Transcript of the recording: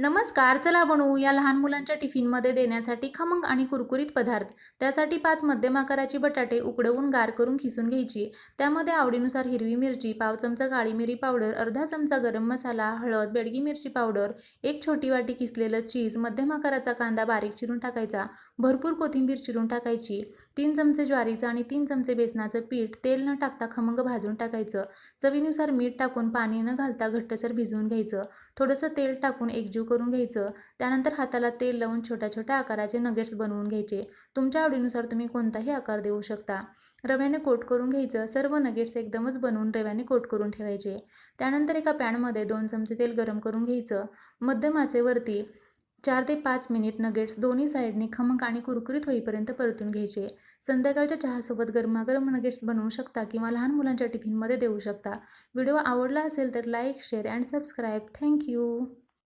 नमस्कार, चला बनवू या लहान मुलांच्या टिफिनमध्ये देण्यासाठी खमंग आणि कुरकुरीत पदार्थ. त्यासाठी 5 मध्यम आकाराची बटाटे उकडवून गार करून खिसून घ्यायची. त्यामध्ये आवडीनुसार हिरवी मिरची, पाव चमचा काळी मिरी पावडर, अर्धा चमचा गरम मसाला, हळद, बेडगी मिरची पावडर, एक छोटी वाटी किसलेलं चीज, मध्यम आकाराचा कांदा बारीक चिरून टाकायचा, भरपूर कोथिंबीर चिरून टाकायची, 3 चमचे ज्वारीचं आणि 3 चमचे बेसनाचं पीठ तेल न टाकता खमंग भाजून टाकायचं. चवीनुसार मीठ टाकून पाणी न घालता घट्टसर भिजवून घ्यायचं. थोडंसं तेल टाकून एकजीव करून घ्यायचं. त्यानंतर हाताला तेल लावून छोट्या छोट्या आकाराचे नगेट्स बनवून घ्यायचे. तुमच्या आवडीनुसार तुम्ही कोणताही आकार देऊ शकता. रव्याने कोट करून घ्यायचं. सर्व नगेट्स एकदमच बनवून रव्याने कोट करून ठेवायचे. त्यानंतर एका पॅनमध्ये 2 चमचे तेल गरम करून घ्यायचं. मध्यम आचेवरती 4 ते 5 मिनिट नगेट्स दोन्ही साईडनी खमंग आणि कुरकुरीत होईपर्यंत परतून घ्यायचे. संध्याकाळच्या चहासोबत गरमागरम नगेट्स बनवू शकता किंवा लहान मुलांच्या टिफिनमध्ये देऊ शकता. व्हिडिओ आवडला असेल तर like, share and subscribe. Thank you.